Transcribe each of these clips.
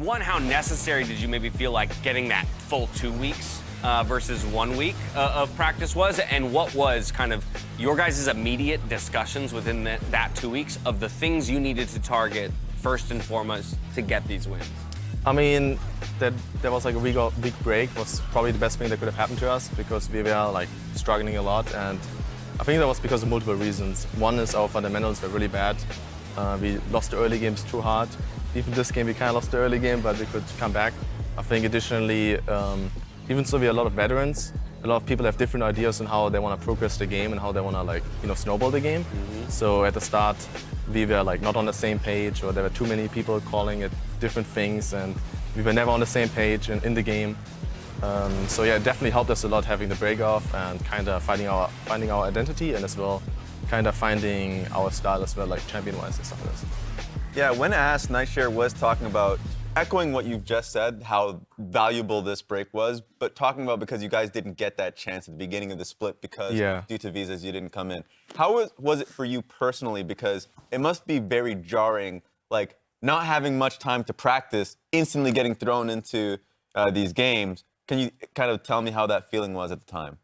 one, how necessary did you maybe feel like getting that full 2 weeks versus 1 week of practice was? And what was kind of your guys' immediate discussions within that 2 weeks of the things you needed to target first and foremost to get these wins? I mean, that there was like a week break was probably the best thing that could have happened to us because we were like struggling a lot, and I think that was because of multiple reasons. One is our fundamentals were really bad. We lost the early games too hard. Even this game we kind of lost the early game, but we could come back. I think additionally, even so we are a lot of veterans, a lot of people have different ideas on how they want to progress the game and how they want to like, snowball the game. So at the start, we were like not on the same page, or there were too many people calling it different things, and we were never on the same page in the game. So yeah, it definitely helped us a lot having the break off and kind of finding our identity, and as well kind of finding our style as well, like champion-wise and stuff like this. Yeah, when asked, Nightshare was talking about echoing what you've just said, how valuable this break was, but talking about because you guys didn't get that chance at the beginning of the split because due to visas you didn't come in. How was it for you personally? Because it must be very jarring, like not having much time to practice, instantly getting thrown into these games. Can you kind of tell me how that feeling was at the time?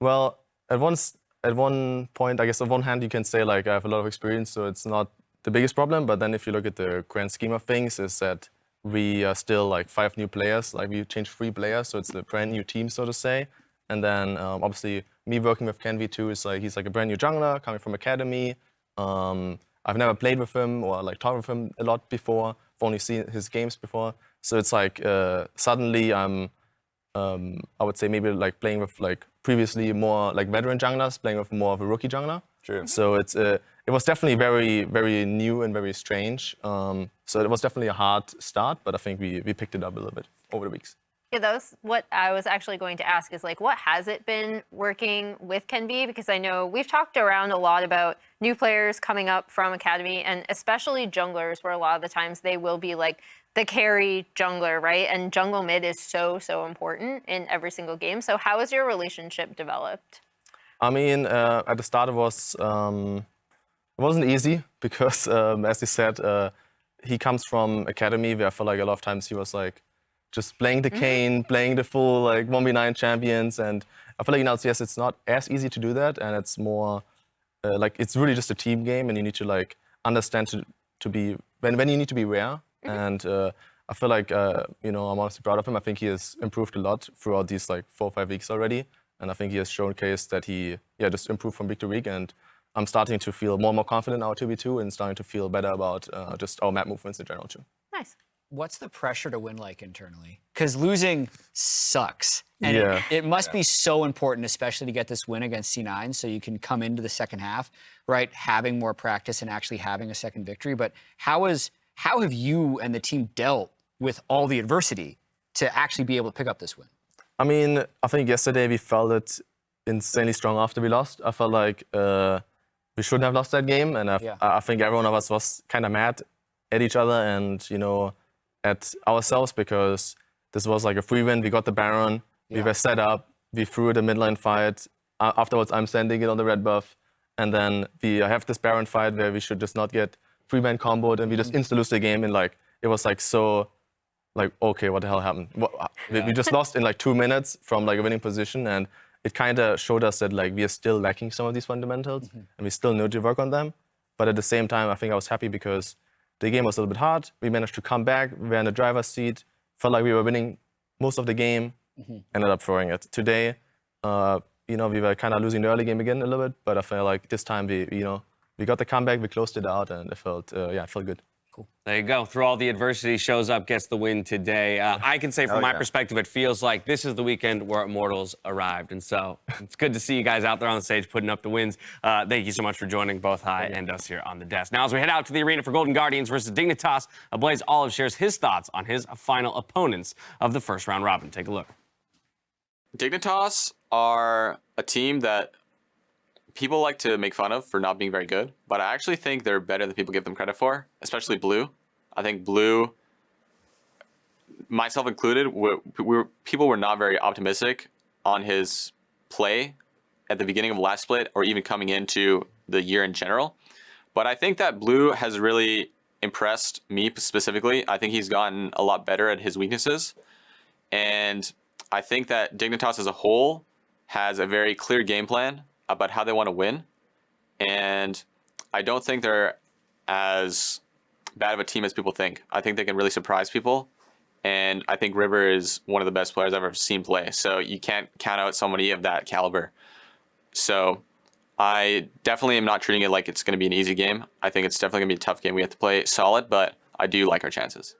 Well, at one point, I guess on one hand you can say like I have a lot of experience, so it's not the biggest problem, but then if you look at the grand scheme of things, is that we are still like 5 new players, like we changed 3 players, so it's a brand new team, so to say. And then obviously me working with Kenvi too is like, he's like a brand new jungler coming from academy. I've never played with him or like talked with him a lot before. I've only seen his games before. So it's like suddenly I'm, I would say maybe like playing with like previously more like veteran junglers, playing with more of a rookie jungler. True. So it was definitely very, very new and very strange. So it was definitely a hard start, but I think we picked it up a little bit over the weeks. Yeah, that was what I was actually going to ask is like, what has it been working with Kenvi? Because I know we've talked around a lot about new players coming up from academy, and especially junglers, where a lot of the times they will be like the carry jungler, right? And jungle mid is so important in every single game. So how has your relationship developed? I mean, at the start it wasn't easy because, as you said, he comes from academy where I feel like a lot of times he was like just playing the Kane, playing the full like 1v9 champions, and I feel like in LCS it's not as easy to do that, and it's more like it's really just a team game, and you need to like understand to be when you need to be rare, and I feel like I'm honestly proud of him. I think he has improved a lot throughout these like 4 or 5 weeks already. And I think he has showcased that he just improved from week to week. And I'm starting to feel more and more confident in our 2v2 and starting to feel better about just our map movements in general too. Nice. What's the pressure to win like internally? Because losing sucks. And it must be so important, especially to get this win against C9 so you can come into the second half, right, having more practice and actually having a second victory. But how have you and the team dealt with all the adversity to actually be able to pick up this win? I mean, I think yesterday we felt it insanely strong after we lost. I felt like we shouldn't have lost that game, and I think every one of us was kind of mad at each other and at ourselves because this was like a free win. We got the Baron, we were set up, we threw it a midline fight. Afterwards, I'm sending it on the red buff, and then we have this Baron fight where we should just not get free-man comboed, and we just insta lose the game, and like it was like so. Like, okay, what the hell happened? We just lost in like 2 minutes from like a winning position, and it kind of showed us that like we are still lacking some of these fundamentals, and we still need to work on them. But at the same time, I think I was happy because the game was a little bit hard. We managed to come back. We were in the driver's seat. Felt like we were winning most of the game. Ended up throwing it. Today, we were kind of losing the early game again a little bit, but I felt like this time we got the comeback. We closed it out, and it felt it felt good. Cool. There you go. Through all the adversity, shows up, gets the win today. I can say from my perspective, it feels like this is the weekend where Immortals arrived. And so it's good to see you guys out there on the stage putting up the wins. Thank you so much for joining both Hai and us here on the desk. Now, as we head out to the arena for Golden Guardians versus Dignitas, Blaze Olive shares his thoughts on his final opponents of the first round robin. Take a look. Dignitas are a team that people like to make fun of for not being very good, but I actually think they're better than people give them credit for, especially Blue. I think Blue, myself included, people were not very optimistic on his play at the beginning of last split or even coming into the year in general. But I think that Blue has really impressed me specifically. I think he's gotten a lot better at his weaknesses. And I think that Dignitas as a whole has a very clear game plan about how they want to win. And I don't think they're as bad of a team as people think. I think they can really surprise people. And I think River is one of the best players I've ever seen play. So you can't count out somebody of that caliber. So I definitely am not treating it like it's going to be an easy game. I think it's definitely going to be a tough game. We have to play solid, but I do like our chances.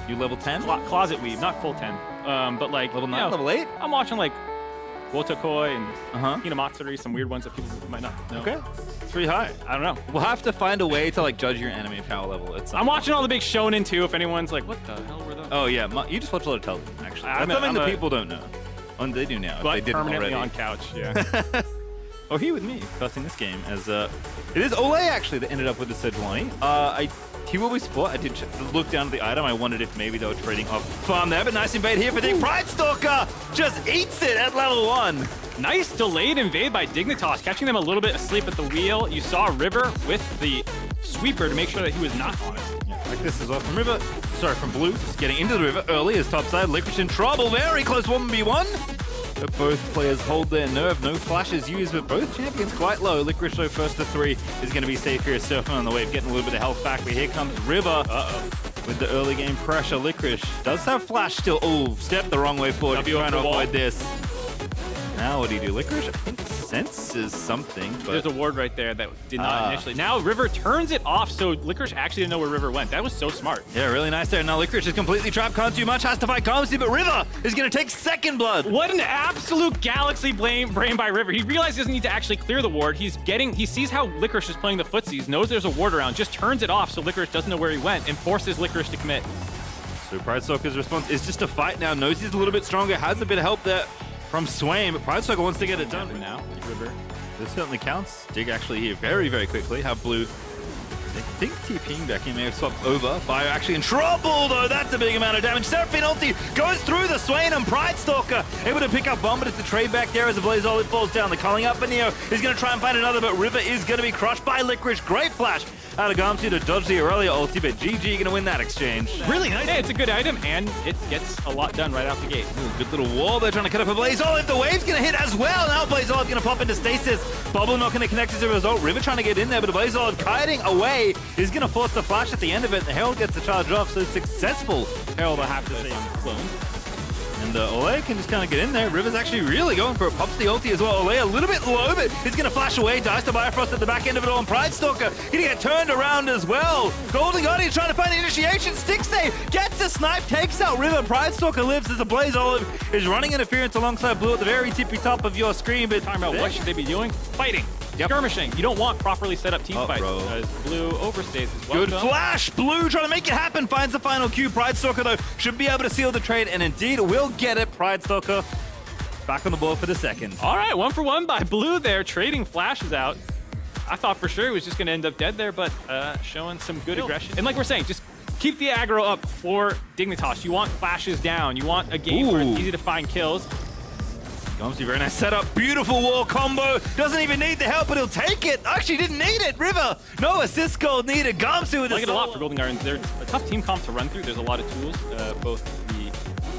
You level 10? Closet weave, not full 10. But like Level 9, level 8? I'm watching like Wotokoi and Hinamatsuri, some weird ones that people might not know. Okay. It's pretty high. I don't know. We'll have to find a way to like judge your anime power level. I'm watching all the big shonen too. If anyone's like, what the hell were those? Oh yeah, you just watch a lot of television actually. That's something that people don't know. And they do now. If But they didn't permanently already. on couch, yeah. Oh, here with me, casting this game as it is Ole actually that ended up with the Sejuani. He will be spot. I did look down at the item. I wondered if maybe they were trading off farm there, but nice invade here for Dig. Pride Stalker just eats it at level 1. Nice delayed invade by Dignitas, catching them a little bit asleep at the wheel. You saw River with the sweeper to make sure that he was not on it. Yeah, like this as well from River. Sorry, from Blue. Just getting into the River early as topside. Licorice in trouble. Very close 1v1. But both players hold their nerve. No flashes used, but both champions quite low. Licorice, though, first to 3 is going to be safe here. Surfing on the wave, getting a little bit of health back. But here comes River. With the early game pressure. Licorice does have flash still. Oh, stepped the wrong way forward. Trying to avoid this. Now what do you do? Licorice, I think, senses something. But There's a ward right there that did not initially. Now River turns it off, so Licorice actually didn't know where River went. That was so smart. Yeah, really nice there. Now Licorice is completely trapped, can't do much, has to fight Kamsi, but River is going to take second blood. What an absolute galaxy brain by River. He realized he doesn't need to actually clear the ward. He sees how Licorice is playing the footsies, knows there's a ward around, just turns it off so Licorice doesn't know where he went and forces Licorice to commit. So Pride Stalker's response is just to fight now. Knows he's a little bit stronger, has a bit of help there from Swain, but Pride Stalker wants to get it done. Now, River. This certainly counts. Dig actually here very, very quickly. Have Blue, I think TPing back. He may have swapped over. Bio actually in trouble, though. That's a big amount of damage. Seraphine ulti goes through the Swain, and Pride Stalker able to pick up bomb, but it's a trade back there as the Blaze Olive falls down. They're calling up Neo. He's going to try and find another, but River is going to be crushed by Licorice. Great flash out of Gamsu to dodge the Aurelia ulti, but GG going to win that exchange. Really nice. Hey, it's a good item, and it gets a lot done right out the gate. Ooh, good little wall. They're trying to cut up a Blaze Olive. The wave's going to hit as well. Now Blaze Olive going to pop into stasis. Bubble not going to connect as a result. River trying to get in there, but Blaze Olive kiting away is going to force the flash at the end of it. The Herald gets the charge off, so successful. Herald, I have to say, clone. And Ole can just kind of get in there. River's actually really going for it. Pops the ulti as well. Ole a little bit low, but he's going to flash away. Dies to Bifrost at the back end of it all. And Pride Stalker going to get turned around as well. Golden Guardian trying to find the initiation. Stixxay gets a snipe, takes out River. Pride Stalker lives as a Blaze Olive is running interference alongside Blue at the very tippy top of your screen. But Talking about what should they be doing? Fighting. Yep. Skirmishing. You don't want properly set up team fights. Because Blue overstays as well. Good flash. Blue trying to make it happen. Finds the final Q. Pride Stalker, though, should be able to seal the trade. And indeed will get it. Pride Stalker back on the board for the second. All right, 1 for 1 by Blue there, trading flashes out. I thought for sure he was just going to end up dead there, but showing some good aggression. And like we're saying, just keep the aggro up for Dignitas. You want flashes down. You want a game where it's easy to find kills. Gamsu, very nice setup. Beautiful wall combo. Doesn't even need the help, but he'll take it. Actually, didn't need it. River, no assist goal needed. Gamsu with I like it a lot for Golden Guardians. They're a tough team comp to run through. There's a lot of tools, both the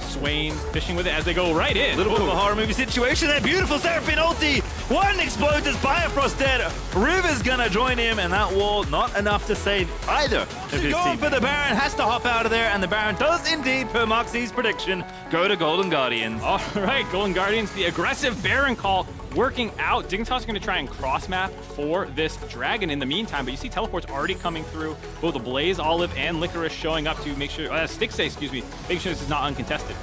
Swain fishing with it as they go right in. A little bit of a horror movie situation there. Beautiful Seraphine ulti. One explodes as Bifrost dead. River's gonna join him, and that wall not enough to save either of his going for the Baron, has to hop out of there, and the Baron does indeed, per Moxie's prediction, go to Golden Guardians. All right, Golden Guardians, the aggressive Baron call working out. Dignitas is going to try and cross map for this Dragon in the meantime, but you see teleports already coming through. Both the Blaze Olive and Licorice showing up to make sure, Stixxay, excuse me, make sure this is not uncontested.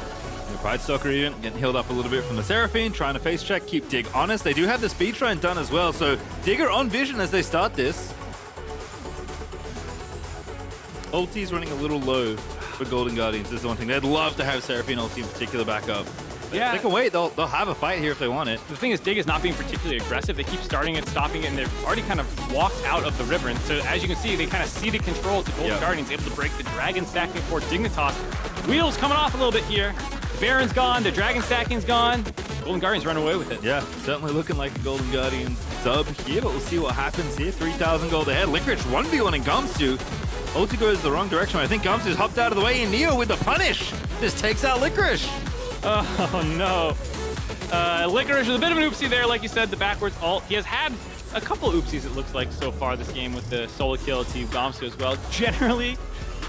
Pride Stalker even getting healed up a little bit from the Seraphine, trying to face check, keep Dig honest. They do have the speed shrine done as well, so Digger on vision as they start this. Ulti's running a little low for Golden Guardians is the one thing. They'd love to have Seraphine ulti in particular back up. Yeah. They can wait, they'll have a fight here if they want it. The thing is, Dig is not being particularly aggressive. They keep starting it, stopping it, and they've already kind of walked out of the river. And so as you can see, they kind of ceded control to Golden Guardians, able to break the dragon stacking for Dignitas. Wheels coming off a little bit here. Baron's gone, the dragon stacking's gone. Golden Guardians run away with it. Yeah, certainly looking like the Golden Guardians dub here, but we'll see what happens here. 3,000 gold ahead. Licorice 1v1 in Gamsu. Ulti goes the wrong direction. I think Gamsu's hopped out of the way, and Neo with the punish just takes out Licorice. Oh no. Licorice with a bit of an oopsie there, like you said, the backwards ult. He has had a couple oopsies, it looks like, so far this game with the solo kill to Gamsu as well. Generally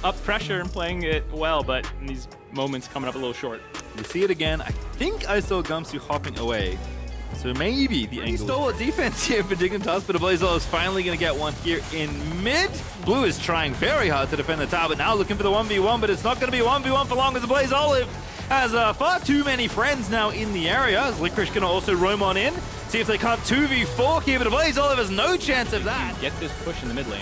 up pressure and playing it well, but in these moments coming up a little short. You see it again. I think I saw Gamsu hopping away. So maybe the angle. Stole defense here for Dignitas, but Blazeol is finally going to get one here in mid. Blue is trying very hard to defend the tower, but now looking for the 1v1, but it's not going to be 1v1 for long as Blazeol has far too many friends now in the area. As Licorice going to also roam on in. See if they can't 2v4 here, but Blazeol has no chance of that. Get this push in the mid lane.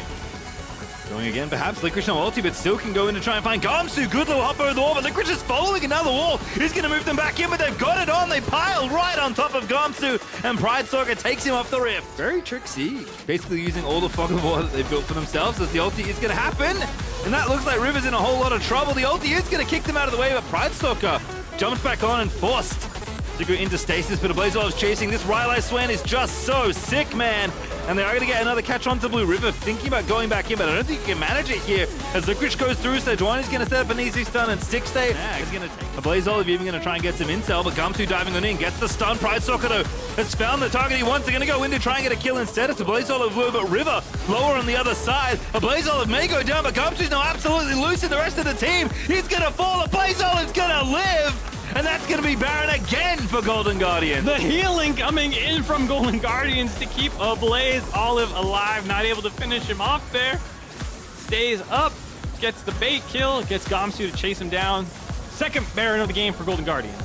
Going again, perhaps Licorice no ulti, but still can go in to try and find Gamsu. Good little hop over the wall, but Licorice is following another wall. He's going to move them back in, but they've got it on. They pile right on top of Gamsu, and Pride Stalker takes him off the rift. Very tricksy. Basically using all the fog of war that they've built for themselves as the ulti is going to happen. And that looks like River's in a whole lot of trouble. The ulti is going to kick them out of the way, but Pride Stalker jumps back on and forced to go into stasis, but Blazeol is chasing. This Rylai Swan is just so sick, man. And they are going to get another catch onto Blue River, thinking about going back in, but I don't think he can manage it here. As Licorice goes through, so Dwayne is going to set up an easy stun, and Stixxay is going to take Blazeol even going to try and get some intel, but Gamsu diving on in, gets the stun. Pride Stalker, though, has found the target he wants. They're going to go in to try and get a kill instead. It's a Blazeol of Blue, but River lower on the other side. A Blazeol may go down, but Gamsu's now absolutely loose in the rest of the team. He's going to fall. A Blazeol is going to live. And that's going to be Baron again for Golden Guardians. The healing coming in from Golden Guardians to keep Blaze Olive alive. Not able to finish him off there. Stays up, gets the bait kill, gets Gamsu to chase him down. Second Baron of the game for Golden Guardians.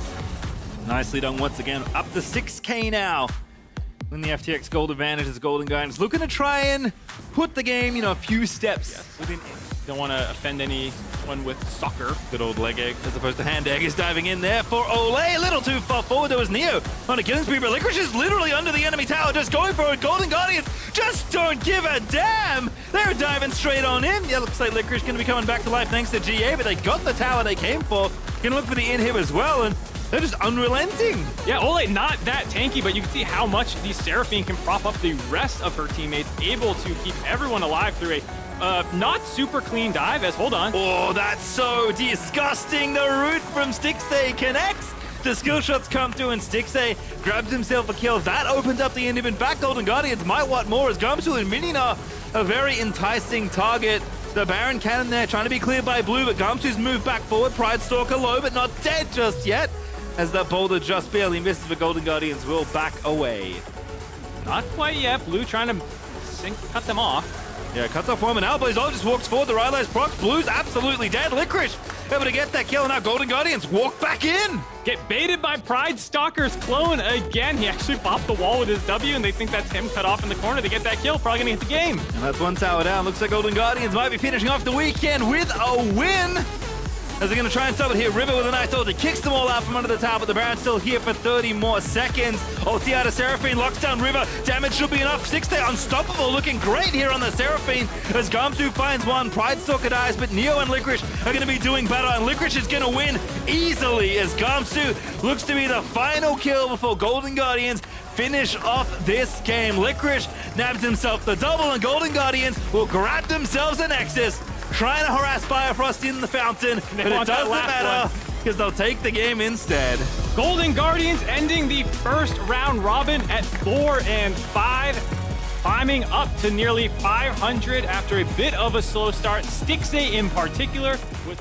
Nicely done once again. Up to 6K now. When the FTX gold advantage is Golden Guardians looking to try and put the game, a few steps within. Don't want to offend anyone with soccer. Good old leg egg as opposed to hand egg is diving in there for Olay. A little too far forward. There was Neo on a killing spree, but Licorice is literally under the enemy tower just going for it. Golden Guardians just don't give a damn. They're diving straight on in. Yeah, looks like Licorice going to be coming back to life thanks to GA, but they got the tower they came for. Going to look for the inhib as well, and they're just unrelenting. Yeah, Olay not that tanky, but you can see how much the Seraphine can prop up the rest of her teammates, able to keep everyone alive through a not super clean dive as, hold on. Oh, that's so disgusting. The root from Stixxay connects. The skill shots come through and Stixxay grabs himself a kill. That opens up the inhib. In fact, Golden Guardians might want more as Gamsu and Minion are a very enticing target. The Baron cannon there trying to be cleared by Blue, but Gamsu's moved back forward. Pride Stalker low, but not dead just yet. As that boulder just barely misses, but Golden Guardians will back away. Not quite yet. Blue trying to cut them off. Yeah, cuts off one, and now Blazeol just walks forward. The Rylai's procs. Blue's absolutely dead. Licorice able to get that kill, and now Golden Guardians walk back in. Get baited by Pride Stalker's clone again. He actually popped the wall with his W, and they think that's him cut off in the corner to get that kill. Probably gonna get the game. And that's one tower down. Looks like Golden Guardians might be finishing off the weekend with a win. As they're going to try and stop it here. River with a nice ulti kicks them all out from under the tower, but the Baron's still here for 30 more seconds. Ulti out of Seraphine, locks down River. Damage should be enough. Stixxay unstoppable, looking great here on the Seraphine. As Gamsu finds one, Pride Stalker dies, but Neo and Licorice are going to be doing battle, and Licorice is going to win easily as Gamsu looks to be the final kill before Golden Guardians finish off this game. Licorice nabs himself the double, and Golden Guardians will grab themselves a Nexus. Trying to harass Bifrost in the fountain, but it doesn't matter because they'll take the game instead. Golden Guardians ending the first round robin at 4-5, climbing up to nearly 500 after a bit of a slow start. Stixxay in particular was